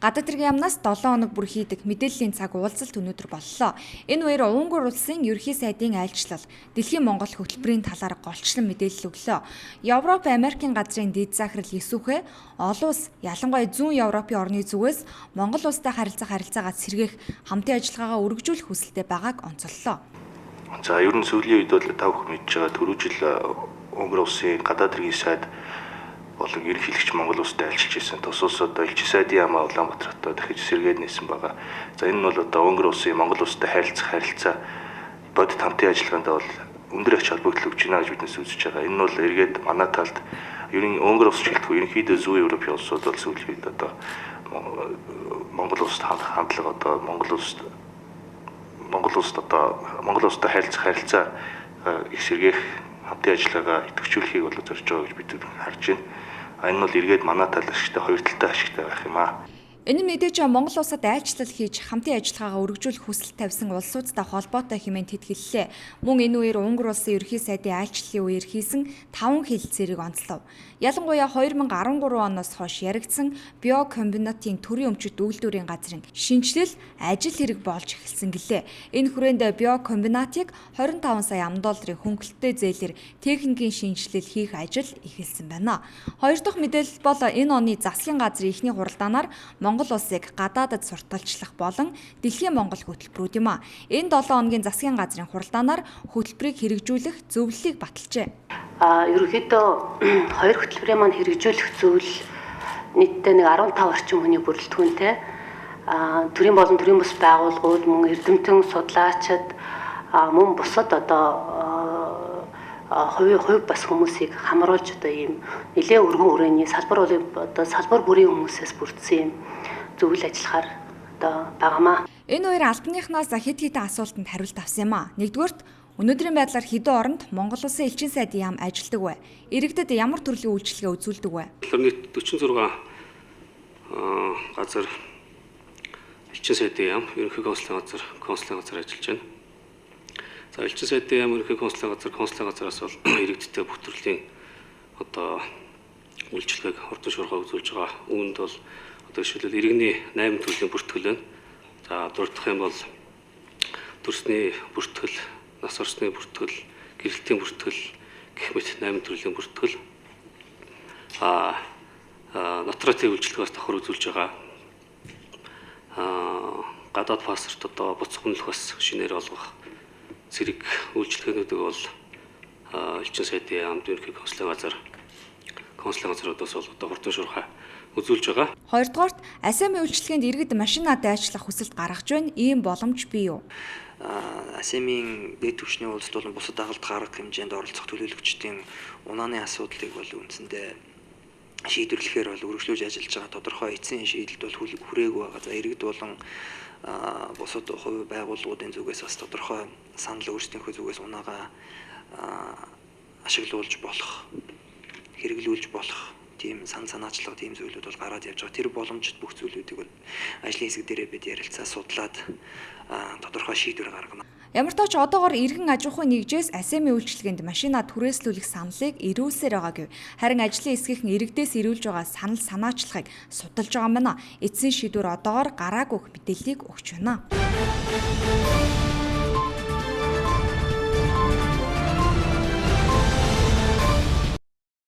Гадаад хэргийн яамнаас 7 хоног бүр хийдэг мэдээллийн цаг уулзалт өнөөдөр боллоо. Энэ үеэр Унгар улсын ерөнхий сайдын айлчлал Дэлхийн Монгол хөтөлбөрийн талаар голчлон мэдээлэл өглөө. Европ, Америкийн газрын дэд захирал Исүхэ олон улс, ялангуяа зүүн Европын орны зүгээс Монгол улстай харилцаагаа сэргээх хамтын ажиллагаагаа өргөжүүлэх хүсэлтэй байгааг онцоллоо. За ер нь сүүлийн үед бол та бүхэн мэдж байгаа түрүү жил Унгар улсын гадаад хэргийн сайд болон ерөнхийлөгч Монгол улсад айлчилж ирсэн. Тус улс одоо элчин сайдын яамаа Улаанбаатар хотод дахиж сэргээд нээсэн байгаа. За энэ нь бол одоо Унгар улсын Монгол улстай харилцаа бодит хамтын ажиллагаанд бол өндөр ач холбогдол өгч байна гэж биднээс үзэж байгаа. Энэ нь бол эргээд манай талд ерөн Унгар улс шилтгүй ерөнхийдөө зүүн Европын улсууд бол сүүлийн үед одоо Монгол улсад хандлага одоо Монгол улстай харилцаа их сэргээх хамтын ажиллагаа идэвхжүүлэхийг бол зорж байгаа гэж бид харж байна. Энэ бол эргээд манай тал ашигтай хоёр талтай ашигтай байх юм аа. Энэ нь мэдээж Монгол улсад айлчлал хийж хамтын ажиллагаагаа өргөжүүлэх хүсэл тавьсан улсуудтай холбоотой хэмээн тэтгэллээ. Мөн энэ үеэр Унгар улсын ерөнхий сайдын айлчлалын үеэр хийсэн 5 хэлэлцээрийг онцлов. Ялангуяа 2013 оноос хойш яригдсан биокомбинатын төрийн өмчит үйлдвэрийн газрын шинжилэл ажил хэрэг болж эхэлсэн гэлээ. Энэ хүрээнд биокомбинатыг 25 сая $10 хөнгөлөлттэй зээлээр техникийн шинжилэл хийх ажил эхэлсэн байна. Хоёр дахь мэдээлэл бол энэ оны засгийн газрын эхний хуралдаанаар Монгол улсыг гадаадад сурталчлах болон Дэлхийн Монгол хөтөлбөрүүд юм а. Энэ 7 хоногийн засгийн газрын хуралдаанаар хөтөлбөрийг хэрэгжүүлэх зөвлөлийг баталжээ. Ерөнхийдөө хоёр хөтөлбөрийн маань хэрэгжүүлэх зөвлөл нийтдээ 15 орчим хүний бүрэлдэхүүнтэй. Төрийн болон төрийн бус байгууллагууд, мөн эрдэмтэн судлаачид, мөн бусад одоо хувь бас хүмүүсийг хамруулж одоо ийм нэлээд өргөн хүрээний салбар бүрийн хүмүүсээс бүрдсэн юм зөвлөл ажиллахаар одоо байгаамаа. Энэ хоёр албаныхнаас хэд хэдэн асуултанд хариулт авсан юм а. Нэгдүгээрт өнөөдрийн байдлаар хэдэн оронд Монгол улсын элчин сайдын яам ажилладаг вэ? Иргэдэд ямар төрлийн үйлчилгээ үзүүлдэг вэ? Нийт 46 газар элчин сайдын яам, ерөнхий консулын газар ажиллаж байна. За элчин сайдын яам, ерөнхий консулын газараас бол иргэдтэй бүх төрлийн одоо үйлчилгээг хурдан шуурхай үзүүлж байгаа. Үүнд бол одоо жишээлбэл иргэний 8 төрлийн бүртгэл байна. За дурдах юм бол төрсний бүртгэл, нас орсны бүртгэл, гэрэлтийн бүртгэл гэх мэт 8 төрлийн бүртгэл. Нотратын үйлчилгээгээс давхар үзүүлж байгаа. Гадаад паспорт одоо буцах үнэлэх бас шинээр олгох зэрэг үйлчилгээнүүдийг бол элчин сайдын яамд ерөнхий консулын газруудаас бол одоо хурдан шуурхай үзүүлж байгаа. Хоёрдугаарт АСЕМ-ийн үйлчилгээнд иргэд машинаа дайчлах хүсэлт гаргаж байна. Ийм боломж бий юу? АСЕМ-ийн дэд түвшний улсд болон бусад дагалдах арга хэмжээнд оролцох төлөөлөгчдийн унааны асуудлыг бол үндсэндээ шийдвэрлэхээр бол үргэлжлүүлж ажиллаж байгаа тодорхой эцсийн шийдэлд бол хүрээгүй байгаа. За иргэд болон бусад хувь байгууллагуудын зүгээс бас тодорхой санал өөрсдийнхөө зүгээс унаагаа ашиглуулж болох, хэрэглүүлж болох тийм санаачлага тийм зүйлүүд бол гараад явж байгаа. Тэр боломжит бүх зүйлүүдийг бол ажлын хэсэг дээрээ бид ярилцаа судлаад тодорхой шийдвэр гаргана. Ямар ч тач одоогоор иргэн аж ахуйн нэгжээс АСЕМ-ийн үйлчилгээнд машинаа түрээслүүлэх саналыг ирүүлсээр байгаа гэв. Харин ажлын хэсгийнхэн иргэдээс ирүүлж байгаа санаачлагыг судалж байгаа юм байна. Эцсийн шийдвэр одоогоор гараагүй мэдээллийг өгч байна.